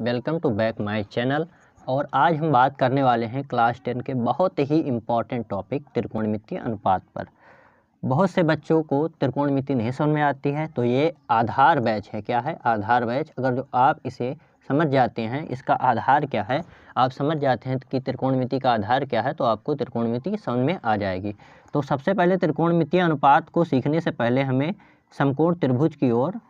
Welcome to back my channel. और आज हम बात करने वाले हैं क्लास 10 के बहुत ही इम्पॉर्टेंट टॉपिक त्रिकोणमितीय अनुपात पर। बहुत से बच्चों को त्रिकोणमिति नहीं समझ में आती है, तो ये आधार बैच है। क्या है? आधार बैच। अगर जो आप इसे समझ जाते हैं, इसका आधार क्या है, आप समझ जाते हैं कि त्रिकोणमिति का आधार क्या है, तो आपको त्रिकोणमिति समझ में आ जाएगी। तो सबसे पहले त्रिकोणमितीय अनुपात को सीखने से पहले हमें समकोण त्रिभुज की ओर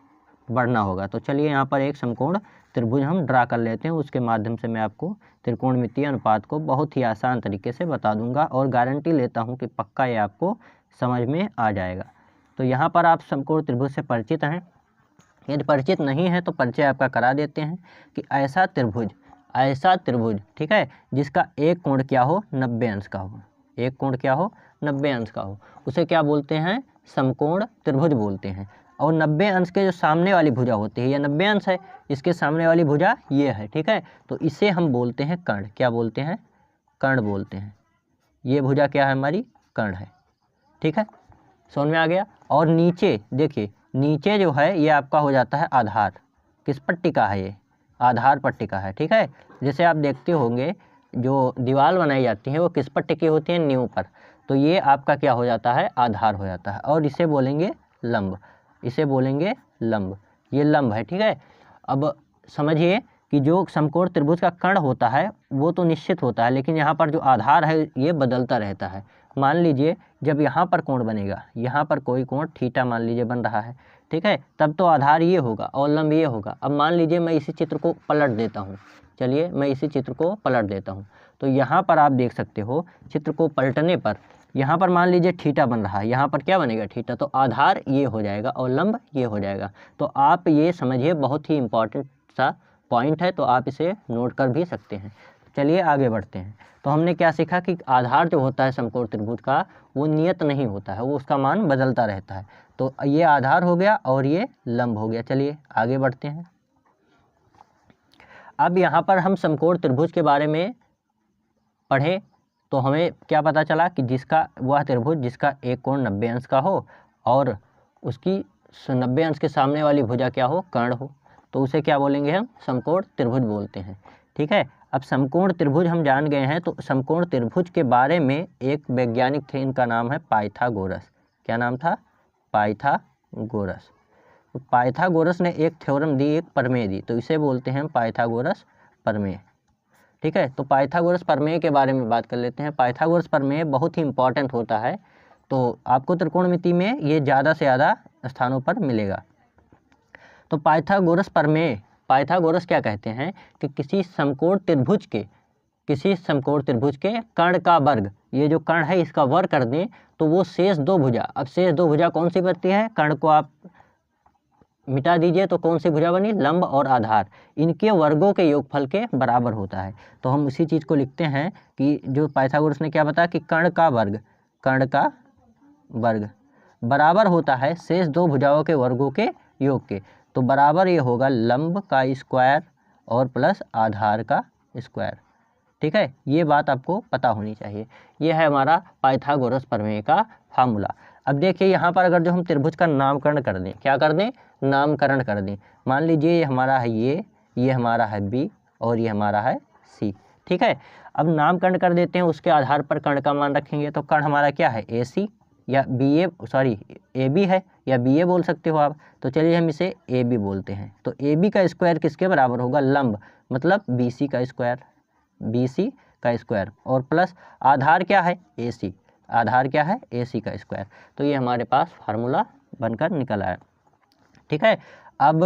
बढ़ना होगा। तो चलिए यहाँ पर एक समकोण त्रिभुज हम ड्रा कर लेते हैं, उसके माध्यम से मैं आपको त्रिकोणमितीय अनुपात को बहुत ही आसान तरीके से बता दूंगा और गारंटी लेता हूँ कि पक्का ये आपको समझ में आ जाएगा। तो यहाँ पर आप समकोण त्रिभुज से परिचित हैं। यदि परिचित नहीं है तो परिचय आपका करा देते हैं कि ऐसा त्रिभुज ठीक है, जिसका एक कोण क्या हो, 90 अंश का हो। एक कोण क्या हो, 90 अंश का हो, उसे क्या बोलते हैं? समकोण त्रिभुज बोलते हैं। और 90 अंश के जो सामने वाली भुजा होती है, यह 90 अंश है, इसके सामने वाली भुजा ये है, ठीक है। तो इसे हम बोलते हैं कर्ण। क्या बोलते हैं? कर्ण बोलते हैं। ये भुजा क्या है? हमारी कर्ण है, ठीक है। समझ में आ गया। और नीचे देखिए, नीचे जो है ये आपका हो जाता है आधार। किस पट्टी का है? ये आधार पट्टी का है, ठीक है। जैसे आप देखते होंगे जो दीवार बनाई जाती है वो किस पट्टी की होती है? नींव पर। तो ये आपका क्या हो जाता है? आधार हो जाता है। और इसे बोलेंगे लंब, इसे बोलेंगे लंब। ये लंब है, ठीक है। अब समझिए कि जो समकोण त्रिभुज का कर्ण होता है वो तो निश्चित होता है, लेकिन यहाँ पर जो आधार है ये बदलता रहता है। मान लीजिए जब यहाँ पर कोण बनेगा, यहाँ पर कोई कोण थीटा मान लीजिए बन रहा है, ठीक है, तब तो आधार ये होगा और लंब ये होगा। अब मान लीजिए मैं इसी चित्र को पलट देता हूँ। चलिए मैं इसी चित्र को पलट देता हूँ। तो यहाँ पर आप देख सकते हो, चित्र को पलटने पर यहाँ पर मान लीजिए थीटा बन रहा है, यहाँ पर क्या बनेगा? थीटा। तो आधार ये हो जाएगा और लंब ये हो जाएगा। तो आप ये समझिए, बहुत ही इम्पॉर्टेंट सा पॉइंट है, तो आप इसे नोट कर भी सकते हैं। चलिए आगे बढ़ते हैं। तो हमने क्या सीखा कि आधार जो होता है समकोण त्रिभुज का वो नियत नहीं होता है, वो उसका मान बदलता रहता है। तो ये आधार हो गया और ये लंब हो गया। चलिए आगे बढ़ते हैं। अब यहाँ पर हम समकोण त्रिभुज के बारे में पढ़े तो हमें क्या पता चला कि जिसका वह त्रिभुज जिसका एक कोण 90 अंश का हो और उसकी 90 अंश के सामने वाली भुजा क्या हो? कर्ण हो, तो उसे क्या बोलेंगे? हम समकोण त्रिभुज बोलते हैं, ठीक है। अब समकोण त्रिभुज हम जान गए हैं, तो समकोण त्रिभुज के बारे में एक वैज्ञानिक थे, इनका नाम है पाइथागोरस। क्या नाम था? पाइथागोरस। तो पाइथागोरस ने एक थ्योरम दी, एक प्रमेय दी, तो इसे बोलते हैं पाइथागोरस प्रमेय, ठीक है। तो पाइथागोरस प्रमेय के बारे में बात कर लेते हैं। पाइथागोरस प्रमेय बहुत ही इंपॉर्टेंट होता है, तो आपको त्रिकोणमिति में ये ज़्यादा से ज़्यादा स्थानों पर मिलेगा। तो पाइथागोरस प्रमेय, पाइथागोरस क्या कहते हैं कि किसी समकोण त्रिभुज के कर्ण का वर्ग, ये जो कर्ण है इसका वर्ग कर दें तो वो शेष दो भुजा, अब शेष दो भुजा कौन सी बनती है? कर्ण को आप मिटा दीजिए तो कौन सी भुजा बनी? लंब और आधार। इनके वर्गों के योगफल के बराबर होता है। तो हम उसी चीज़ को लिखते हैं कि जो पाइथागोरस ने क्या बताया कि कर्ण का वर्ग बराबर होता है शेष दो भुजाओं के वर्गों के योग के। तो बराबर ये होगा लंब का स्क्वायर और प्लस आधार का स्क्वायर, ठीक है। ये बात आपको पता होनी चाहिए। ये है हमारा पाइथागोरस प्रमेय का फार्मूला। अब देखिए यहाँ पर अगर जो हम त्रिभुज का नामकरण कर दें, क्या कर दें? नामकरण कर दें। मान लीजिए ये हमारा है ये हमारा है बी और ये हमारा है सी, ठीक है। अब नामकरण कर देते हैं, उसके आधार पर कर्ण का मान रखेंगे। तो कर्ण हमारा क्या है? ए सी या ए बी है, या बी ए बोल सकते हो आप। तो चलिए हम इसे ए बी बोलते हैं। तो ए बी का स्क्वायर किसके बराबर होगा? लंब, मतलब बी सी का स्क्वायर और प्लस आधार क्या है? ए सी। आधार क्या है? ए सी का स्क्वायर। तो ये हमारे पास फार्मूला बनकर निकल आया, ठीक है। अब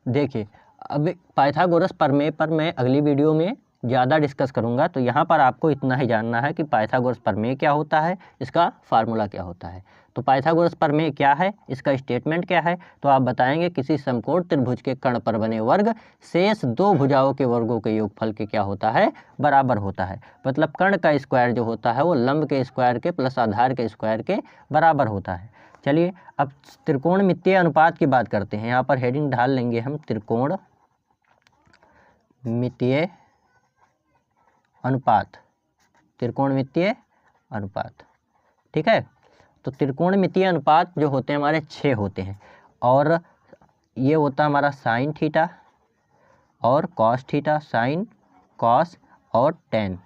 देखिए, अब पाइथागोरस प्रमेय पर मैं अगली वीडियो में ज़्यादा डिस्कस करूँगा। तो यहाँ पर आपको इतना ही जानना है कि पाइथागोरस प्रमेय क्या होता है, इसका फार्मूला क्या होता है। तो पाइथागोरस प्रमेय क्या है, इसका स्टेटमेंट क्या है, तो आप बताएंगे किसी समकोण त्रिभुज के कर्ण पर बने वर्ग शेष दो भुजाओं के वर्गों के योगफल के क्या होता है? बराबर होता है। मतलब कर्ण का स्क्वायर जो होता है वो लंब के स्क्वायर के प्लस आधार के स्क्वायर के बराबर होता है। चलिए अब त्रिकोणमितीय अनुपात की बात करते हैं। यहाँ पर हेडिंग डाल लेंगे हम त्रिकोणमितीय अनुपात, त्रिकोणमितीय अनुपात, ठीक है। तो त्रिकोणमितीय अनुपात जो होते हैं हमारे 6 होते हैं, और ये होता है हमारा साइन थीटा और कॉस थीटा, साइन, कॉस और टेन।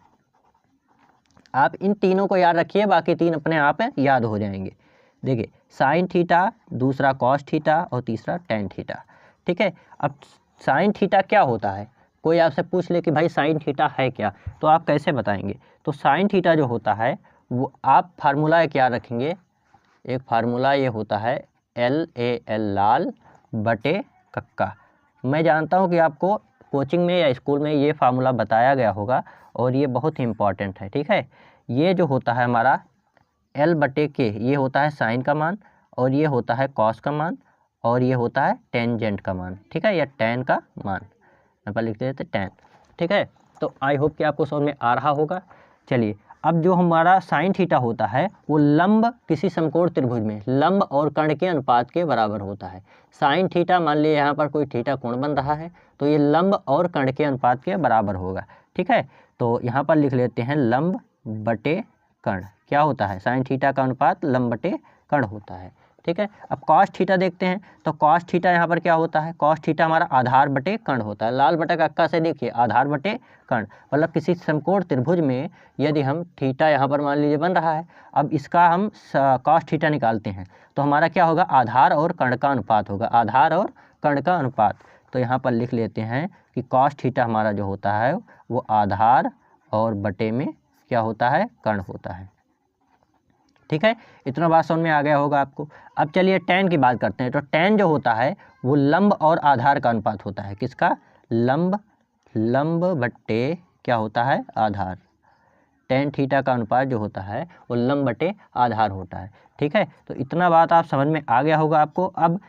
आप इन तीनों को याद रखिए, बाकी तीन अपने आप याद हो जाएंगे। देखिए साइन थीटा, दूसरा कॉस थीटा और तीसरा टेन थीटा। ठीक है, अब साइन थीटा क्या होता है? कोई आपसे पूछ ले कि भाई साइन थीटा है क्या, तो आप कैसे बताएंगे? तो साइन थीटा जो होता है वो आप फार्मूला क्या रखेंगे, एक फार्मूला ये होता है LAL लाल बटे कक्का। मैं जानता हूँ कि आपको कोचिंग में या स्कूल में ये फार्मूला बताया गया होगा और ये बहुत ही इम्पॉर्टेंट है। ठीक है, ये जो होता है हमारा L बटे के, ये होता है साइन का मान और ये होता है कॉस का मान और ये होता है टेंजेंट का मान। ठीक है, या टेन का मान, यहाँ पर लिख देते टेन। ठीक है, तो आई होप कि आपको समझ में आ रहा होगा। चलिए, अब जो हमारा साइन थीटा होता है वो लंब किसी समकोण त्रिभुज में लंब और कर्ण के अनुपात के बराबर होता है। साइन थीटा, मान लीजिए यहाँ पर कोई थीटा कोण बन रहा है तो ये लंब और कर्ण के अनुपात के बराबर होगा। ठीक है, तो यहाँ पर लिख लेते हैं लंब बटे कर्ण। क्या होता है? साइन थीटा का अनुपात लंब बटे कर्ण होता है। ठीक है, अब कॉस थीटा देखते हैं तो कॉस थीटा यहाँ पर क्या होता है? कॉस थीटा हमारा आधार बटे कर्ण होता है। लाल बटा कक्का से देखिए आधार बटे कर्ण, मतलब किसी समकोण त्रिभुज में यदि हम थीटा यहाँ पर मान लीजिए बन रहा है, अब इसका हम कॉस थीटा निकालते हैं तो हमारा क्या होगा? आधार और कर्ण का अनुपात होगा, आधार और कर्ण का अनुपात। तो यहाँ पर लिख लेते हैं कि कॉस थीटा हमारा जो होता है वो आधार और बटे में क्या होता है? कर्ण होता है। ठीक है, इतना बात समझ में आ गया होगा आपको। अब चलिए टेन की बात करते हैं। तो टेन जो होता है वो लंब और आधार का अनुपात होता है। किसका? लंब बट्टे क्या होता है? आधार। टेन थीटा का अनुपात जो होता है वो लंब बटे आधार होता है। ठीक है, तो इतना बात आप समझ में आ गया होगा आपको। अब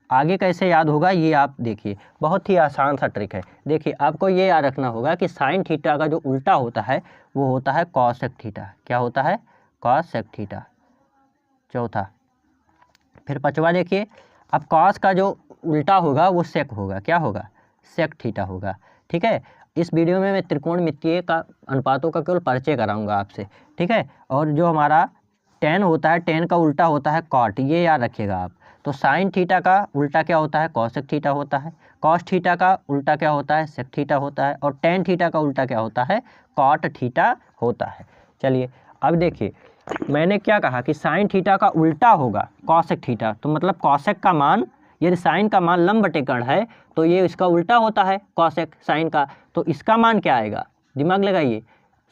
आगे कैसे याद होगा ये आप देखिए, बहुत ही आसान सा ट्रिक है। देखिए आपको ये याद रखना होगा कि साइन थीटा का जो उल्टा होता है वो होता है कॉसेक थीटा। क्या होता है? Cosec theta. चौथा, फिर पांचवा देखिए, अब कॉस का जो उल्टा होगा वो सेक होगा। क्या होगा? सेक थीटा होगा। ठीक है, इस वीडियो में मैं त्रिकोणमितीय का अनुपातों का केवल परिचय कराऊंगा आपसे। ठीक है, और जो हमारा टेन होता है, टेन का उल्टा होता है कॉट, ये याद रखिएगा आप। तो साइन थीटा का उल्टा क्या होता है? कॉसेक थीटा होता है। कॉस थीटा का उल्टा क्या होता है? सेक थीटा होता है। और टेन थीटा का उल्टा क्या होता है? कॉट थीटा होता है। चलिए अब देखिए, मैंने क्या कहा कि साइन थीटा का उल्टा होगा कॉसेक थीटा, तो मतलब कॉसेक का मान, यदि साइन का मान लंब बटे कर्ण है तो ये इसका उल्टा होता है कॉसेक साइन का, तो इसका मान क्या आएगा? दिमाग लगाइए,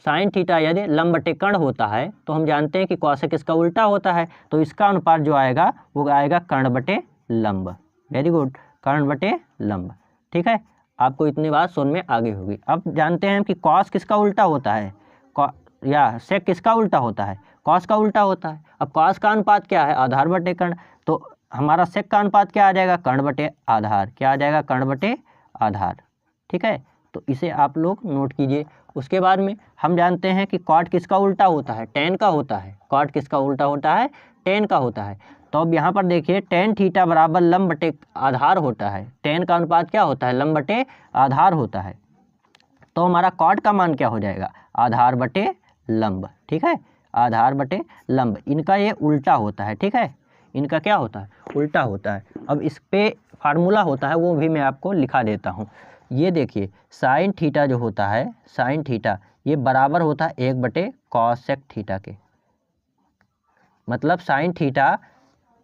साइन थीटा यदि लंब बटे कर्ण होता है तो हम जानते हैं कि कॉसेक इसका उल्टा होता है, तो इसका अनुपात जो आएगा वो आएगा कर्ण बटे लंब। वेरी गुड, कर्ण बटे लंब। ठीक है, आपको इतनी बात समझ में आगे होगी। अब जानते हैं कि कॉस किसका उल्टा होता है या सेक किसका उल्टा होता है? कॉस का उल्टा होता है। अब कॉस का अनुपात क्या है? आधार बटे कर्ण, तो हमारा सेक का अनुपात क्या आ जाएगा? कर्ण बटे आधार। क्या आ जाएगा? कर्ण बटे आधार। ठीक है, तो इसे आप लोग नोट कीजिए। उसके बाद में हम जानते हैं कि कॉट किसका उल्टा होता है? टेन का होता है। कॉट किसका उल्टा होता है? टेन का होता है। तो अब यहाँ पर देखिए, टेन थीटा बराबर लंब बटे आधार होता है। टेन का अनुपात क्या होता है? लंब बटे आधार होता है। तो हमारा कॉट का मान क्या हो जाएगा? आधार बटे लंब। ठीक है, आधार बटे लंब, इनका ये उल्टा होता है। ठीक है, इनका क्या होता है? उल्टा होता है। अब इस पे फार्मूला होता है, वो भी मैं आपको लिखा देता हूँ। ये देखिए, साइन थीटा जो होता है, साइन थीटा ये बराबर होता है 1 बटे कॉसेक थीटा के। मतलब साइन थीटा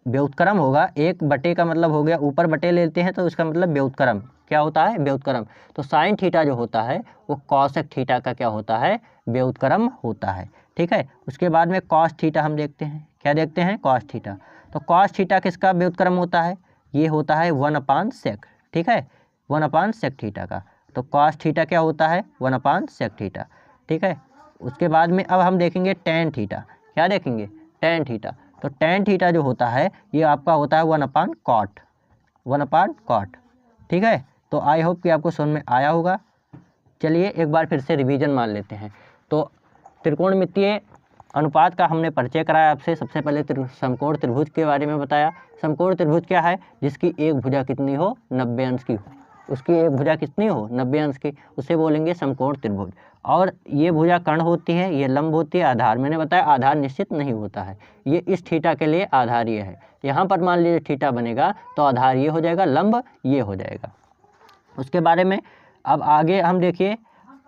व्युत्क्रम होगा, 1 बटे का मतलब हो गया ऊपर बटे लेते हैं तो इसका मतलब व्युत्क्रम। क्या होता है? व्युत्क्रम। तो साइन थीटा जो होता है वो कॉसेक थीटा का क्या होता है? व्युत्क्रम होता है। ठीक है, उसके बाद में कॉस थीटा हम देखते हैं। क्या देखते हैं? Cos theta. तो कॉस थीटा किसका व्युत्क्रम होता है? ये होता है 1/sec। ठीक है, 1/sec थीटा का। तो कॉस थीटा क्या होता है? 1/sec theta. ठीक है, उसके बाद में अब हम देखेंगे टेन थीटा। क्या देखेंगे? Tan theta. तो टेन थीटा जो होता है ये आपका होता है 1/cot, 1/cot। ठीक है, तो आई होप कि आपको समझ में आया होगा। चलिए एक बार फिर से रिवीजन मान लेते हैं। तो त्रिकोणमितीय अनुपात का हमने परिचय कराया आपसे। सबसे पहले समकोण त्रिभुज के बारे में बताया। समकोण त्रिभुज क्या है? जिसकी एक भुजा कितनी हो? 90 अंश की हो। उसकी एक भुजा कितनी हो? 90 अंश की, उसे बोलेंगे समकोण त्रिभुज। और ये भुजा कर्ण होती है, ये लंब होती है, आधार मैंने बताया आधार निश्चित नहीं होता है। ये इस थीटा के लिए आधार ये है। यहाँ पर मान लीजिए थीटा बनेगा तो आधार ये हो जाएगा, लंब ये हो जाएगा। उसके बारे में अब आगे हम देखिए,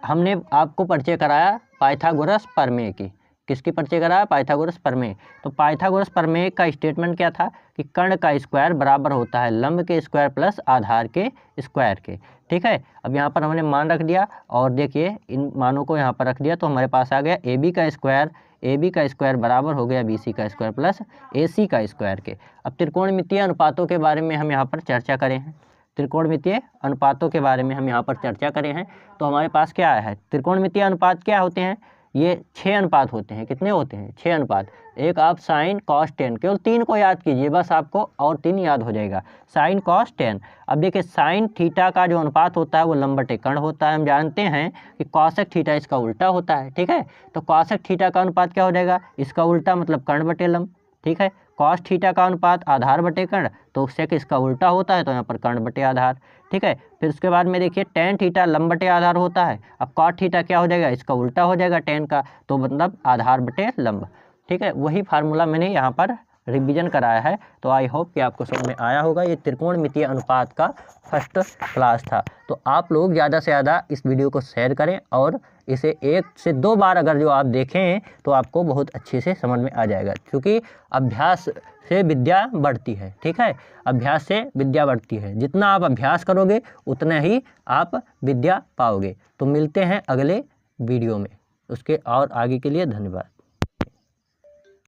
हमने आपको परिचय कराया पाइथागोरस प्रमेय की। किसकी परिचय कराया? पाइथागोरस प्रमेय। तो पाइथागोरस प्रमेय का स्टेटमेंट क्या था कि कर्ण का स्क्वायर बराबर होता है लंब के स्क्वायर प्लस आधार के स्क्वायर के। ठीक है, अब यहाँ पर हमने मान रख दिया और देखिए इन मानों को यहाँ पर रख दिया तो हमारे पास आ गया ए बी का स्क्वायर बराबर हो गया बी सी का स्क्वायर प्लस ए सी का स्क्वायर के। अब त्रिकोणमितीय अनुपातों के बारे में हम यहाँ पर चर्चा करें हैं। त्रिकोणमितीय अनुपातों के बारे में हम यहाँ पर चर्चा करें हैं तो हमारे पास क्या आया है? त्रिकोणमितीय अनुपात क्या होते हैं? ये 6 अनुपात होते हैं। कितने होते हैं? 6 अनुपात। एक आप साइन कॉस टेन, केवल 3 को याद कीजिए बस, आपको और 3 याद हो जाएगा। Sine cos tan. अब देखिए साइन थीटा का जो अनुपात होता है वो लंब बटे कर्ण होता है। हम जानते हैं कि कॉसेक थीटा इसका उल्टा होता है। ठीक है, तो कॉसेक थीटा का अनुपात क्या हो जाएगा? इसका उल्टा मतलब कर्ण बटे लंब। ठीक है, कॉस थीटा का अनुपात आधार बटे कर्ण, तो सेक इसका उल्टा होता है तो यहाँ पर कर्ण बटे आधार। ठीक है, फिर उसके बाद में देखिए टेन थीटा लंब बटे आधार होता है। अब कॉट थीटा क्या हो जाएगा? इसका उल्टा हो जाएगा टेन का, तो मतलब आधार बटे लंब। ठीक है, वही फार्मूला मैंने यहाँ पर रिवीजन कराया है। तो आई होप कि आपको समझ में आया होगा। ये त्रिकोणमितीय अनुपात का फर्स्ट क्लास था। तो आप लोग ज़्यादा से ज़्यादा इस वीडियो को शेयर करें और इसे 1 से 2 बार अगर जो आप देखें तो आपको बहुत अच्छे से समझ में आ जाएगा, क्योंकि अभ्यास से विद्या बढ़ती है। ठीक है, अभ्यास से विद्या बढ़ती है। जितना आप अभ्यास करोगे उतना ही आप विद्या पाओगे। तो मिलते हैं अगले वीडियो में। उसके और आगे के लिए धन्यवाद।